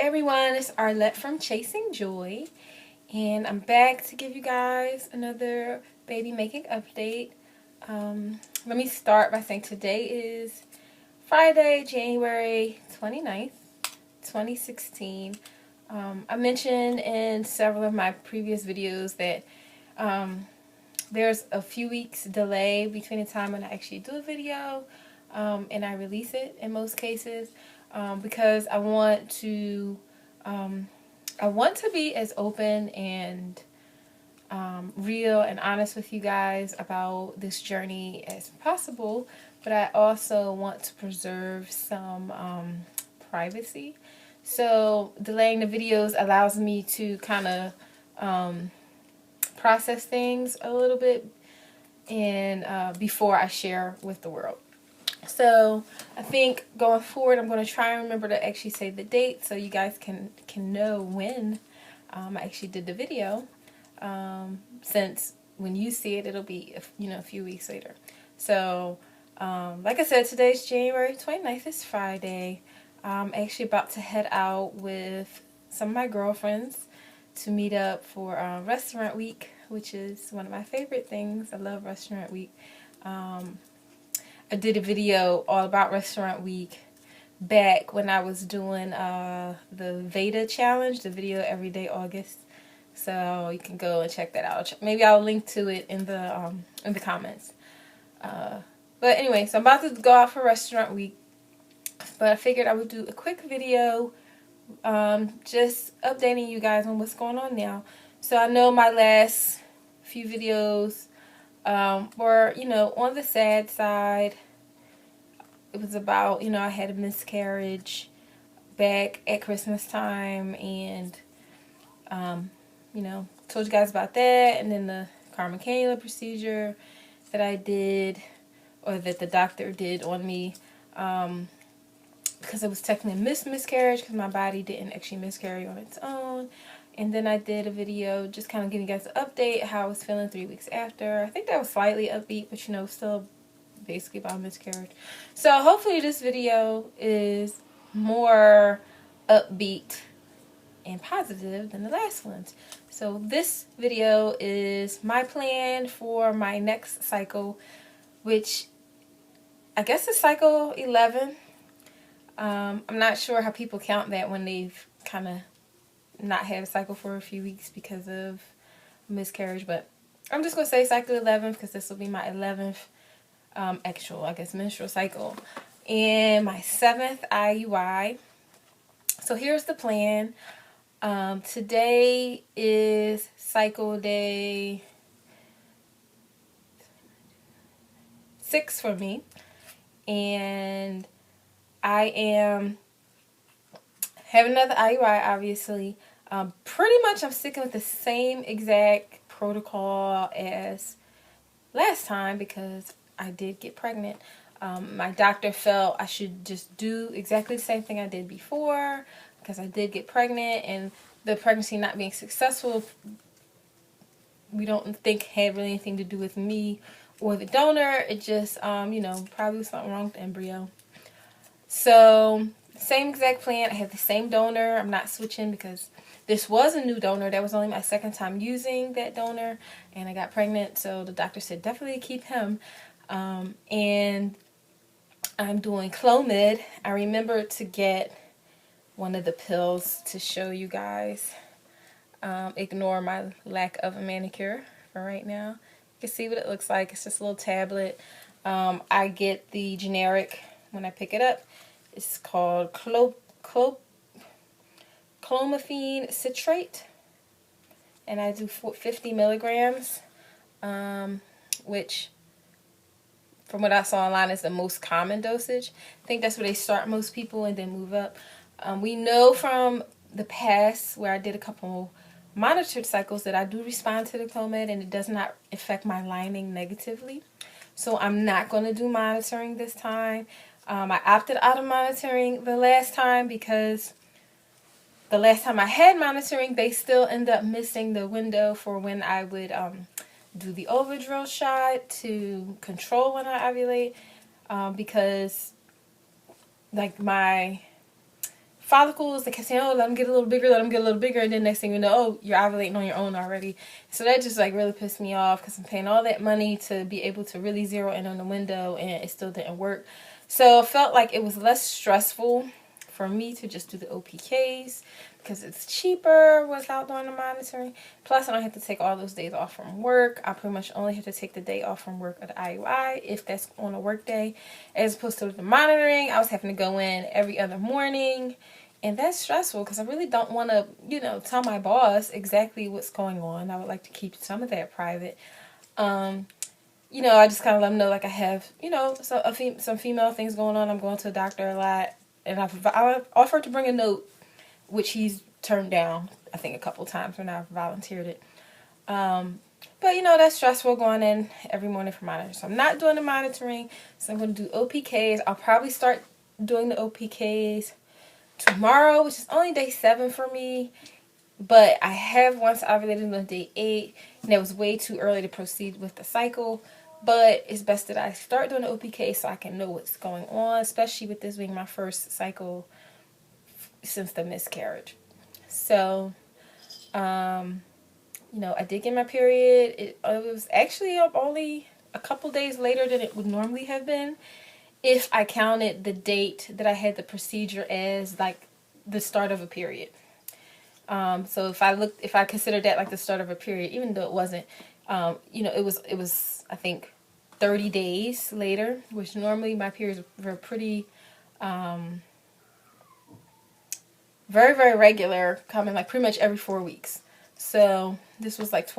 everyone, it's Arlette from Chasing Joy, and I'm back to give you guys another baby making update. Let me start by saying today is Friday, January 29th, 2016. I mentioned in several of my previous videos that there's a few weeks delay between the time when I actually do a video and I release it in most cases. Because I want to be as open and real and honest with you guys about this journey as possible, but I also want to preserve some privacy. So delaying the videos allows me to kind of process things a little bit and before I share with the world. So I think going forward, I'm going to try and remember to actually say the date so you guys can know when I actually did the video. Since when you see it, it'll be a few weeks later. So like I said, today's January 29th. It's Friday. I'm actually about to head out with some of my girlfriends to meet up for Restaurant Week, which is one of my favorite things. I love Restaurant Week. I did a video all about Restaurant Week back when I was doing the Veda challenge, the video every day August. So you can go and check that out. Maybe I'll link to it in the comments. But anyway, so I'm about to go out for Restaurant Week, but I figured I would do a quick video just updating you guys on what's going on now. So I know my last few videos were, on the sad side. It was about, I had a miscarriage back at Christmas time, and, told you guys about that, and then the Carmen cannula procedure that I did, or that the doctor did on me, because it was technically a miscarriage, because my body didn't actually miscarry on its own. And then I did a video just kind of giving you guys an update how I was feeling 3 weeks after. I think that was slightly upbeat, but still basically about miscarriage. So hopefully this video is more upbeat and positive than the last ones. So this video is my plan for my next cycle, which I guess is cycle 11. I'm not sure how people count that when they've kind of not had a cycle for a few weeks because of miscarriage, but I'm just going to say cycle 11 because this will be my 11th actual, menstrual cycle and my 7th IUI. So here's the plan. Today is cycle day 6 for me, and I am having another IUI, obviously. Pretty much I'm sticking with the same exact protocol as last time because I did get pregnant. My doctor felt I should just do exactly the same thing I did before because I did get pregnant, and the pregnancy not being successful, we don't think had really anything to do with me or the donor. It just, probably was something wrong with the embryo. So same exact plan. I have the same donor. I'm not switching because this was a new donor. That was only my second time using that donor, and I got pregnant, so the doctor said definitely keep him. And I'm doing Clomid. I remembered to get one of the pills to show you guys. Ignore my lack of a manicure for right now. You can see what it looks like. It's just a little tablet. I get the generic when I pick it up. It's called clomiphene citrate, and I do 50 milligrams, which from what I saw online is the most common dosage. I think that's where they start most people and then move up. We know from the past where I did a couple monitored cycles that I do respond to the Clomid, and it does not affect my lining negatively. So I'm not going to do monitoring this time. I opted out of monitoring the last time because the last time I had monitoring, they still end up missing the window for when I would do the Ovidrel shot to control when I ovulate, because like my follicles. They kept saying, oh, let them get a little bigger, let them get a little bigger. And then next thing you know, oh, you're ovulating on your own already. So that just like really pissed me off because I'm paying all that money to be able to really zero in on the window and it still didn't work. So I felt like it was less stressful for me to just do the OPKs because it's cheaper without doing the monitoring. Plus, I don't have to take all those days off from work. I pretty much only have to take the day off from work of the IUI if that's on a work day. As opposed to the monitoring, I was having to go in every other morning. And that's stressful because I really don't want to, you know, tell my boss exactly what's going on. I would like to keep some of that private. You know, I just kind of let them know, like, I have, you know, some female things going on. I'm going to a doctor a lot. And I offered to bring a note, which he's turned down, I think, a couple times when I've volunteered it. But, you know, that's stressful going in every morning for monitoring. So I'm not doing the monitoring. So I'm going to do OPKs. I'll probably start doing the OPKs tomorrow, which is only day 7 for me. But I have once ovulated on day 8. And it was way too early to proceed with the cycle. But it's best that I start doing the OPK so I can know what's going on, especially with this being my first cycle since the miscarriage. So, you know, I did get my period. It was actually only a couple days later than it would normally have been if I counted the date that I had the procedure as like the start of a period. So if I considered that like the start of a period, even though it wasn't, you know, it was I think 30 days later, which normally my periods were pretty, very, very regular, coming like pretty much every 4 weeks. So this was like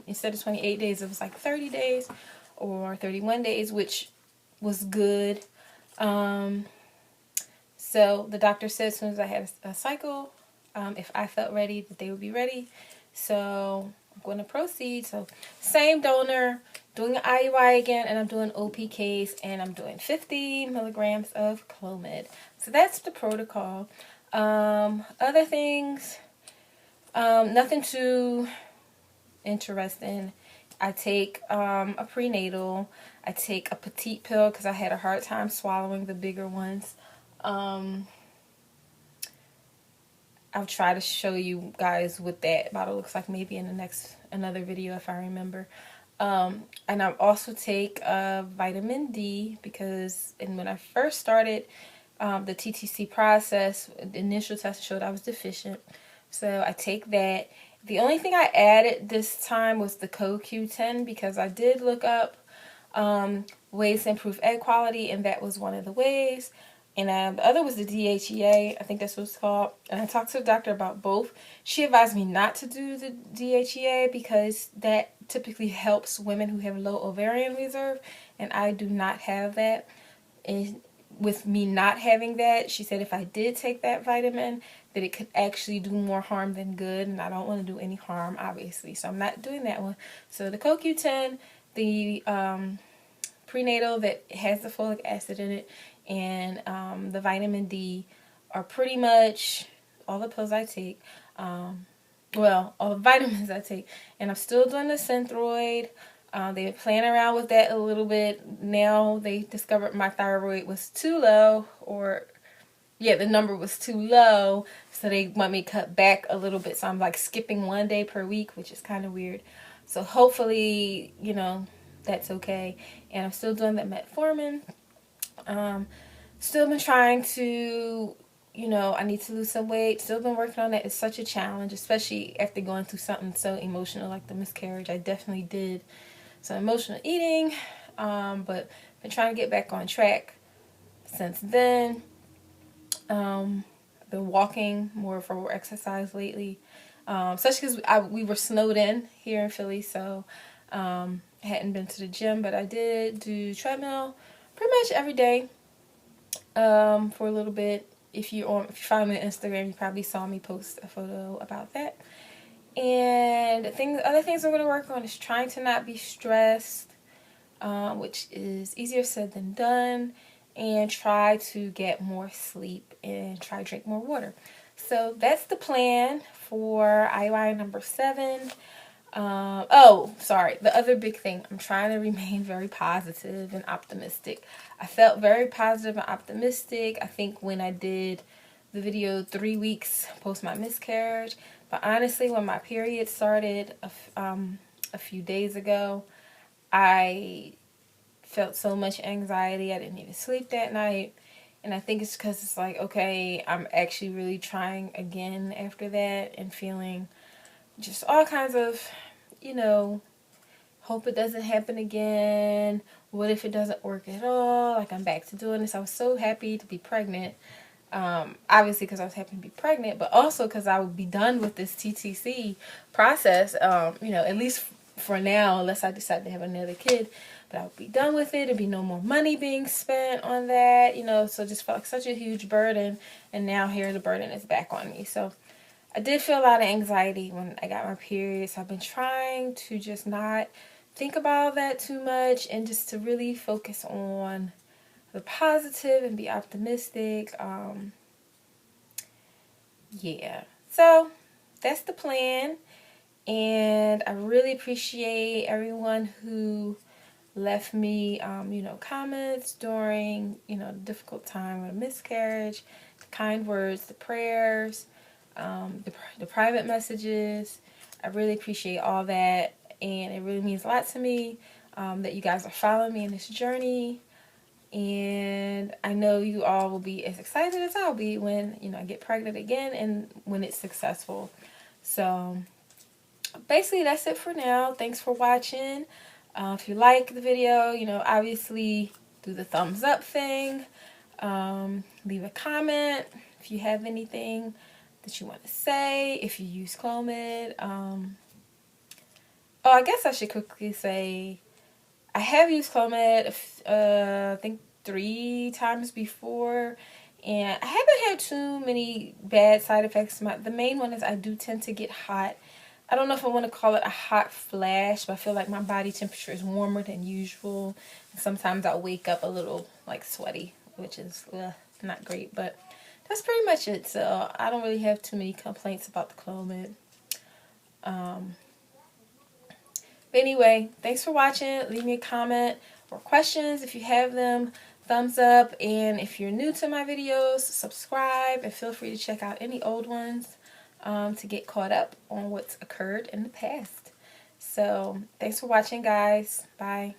instead of 28 days, it was like 30 days or 31 days, which was good. So the doctor said as soon as I had a cycle, if I felt ready, that they would be ready. So I'm going to proceed. So same donor, doing an IUI again, and I'm doing OPKs, and I'm doing 50 milligrams of Clomid. So that's the protocol. Other things, nothing too interesting. I take a prenatal. I take a petite pill because I had a hard time swallowing the bigger ones. I'll try to show you guys what that bottle looks like maybe in another video if I remember. And I also take vitamin D because when I first started the TTC process, the initial test showed I was deficient. So I take that. The only thing I added this time was the CoQ10 because I did look up ways to improve egg quality, and that was one of the ways. And the other was the DHEA. I think that's what it's called. And I talked to the doctor about both. She advised me not to do the DHEA because that typically helps women who have low ovarian reserve. And I do not have that. And with me not having that, she said if I did take that vitamin, that it could actually do more harm than good. And I don't want to do any harm, obviously. So I'm not doing that one. So the CoQ10, the prenatal that has the folic acid in it, and the vitamin D are pretty much all the pills I take. Well, all the vitamins I take. And I'm still doing the Synthroid. They've been playing around with that a little bit. Now they discovered my thyroid was too low, or yeah, the number was too low. So they want me to cut back a little bit. So I'm like skipping 1 day per week, which is kind of weird. So hopefully, you know, that's okay. And I'm still doing that metformin. Still been trying to, you know, I need to lose some weight. Still been working on that. It's such a challenge, especially after going through something so emotional like the miscarriage. I definitely did some emotional eating, but been trying to get back on track since then. Been walking more for exercise lately, especially because we were snowed in here in Philly, so hadn't been to the gym, but I did do treadmill pretty much every day for a little bit. If you follow me on Instagram, you probably saw me post a photo about that. And other things I'm going to work on is trying to not be stressed, which is easier said than done, and try to get more sleep and try to drink more water. So that's the plan for IUI number 7. Oh, sorry. The other big thing, I'm trying to remain very positive and optimistic. I felt very positive and optimistic. I think when I did the video 3 weeks post my miscarriage. But honestly, when my period started a few days ago, I felt so much anxiety. I didn't even sleep that night. And I think it's because it's like, okay, I'm actually really trying again after that and feeling just all kinds of, you know, hope it doesn't happen again. What if it doesn't work at all? Like, I'm back to doing this. I was so happy to be pregnant. Obviously because I was happy to be pregnant, but also because I would be done with this TTC process, you know, at least for now, unless I decide to have another kid. But I would be done with it. There'd be no more money being spent on that, you know, so it just felt like such a huge burden. And now here the burden is back on me. So I did feel a lot of anxiety when I got my period. So I've been trying to just not think about that too much and just to really focus on the positive and be optimistic. Yeah. So that's the plan. And I really appreciate everyone who left me, you know, comments during, you know, the difficult time of a miscarriage, the kind words, the prayers, the private messages. I really appreciate all that, and it really means a lot to me that you guys are following me in this journey. And I know you all will be as excited as I'll be when, you know, I get pregnant again and when it's successful. So basically that's it for now. Thanks for watching. If you like the video, you know, obviously do the thumbs up thing. Leave a comment if you have anything that you want to say. If you use Clomid. Oh, I guess I should quickly say I have used Clomid, I think 3 times before. And I haven't had too many bad side effects. The main one is I do tend to get hot. I don't know if I want to call it a hot flash, but I feel like my body temperature is warmer than usual. And sometimes I'll wake up a little like sweaty, which is not great, but that's pretty much it. So I don't really have too many complaints about the Clomid. But anyway, thanks for watching. Leave me a comment or questions if you have them. Thumbs up, and if you're new to my videos, subscribe, and feel free to check out any old ones to get caught up on what's occurred in the past. So thanks for watching, guys. Bye.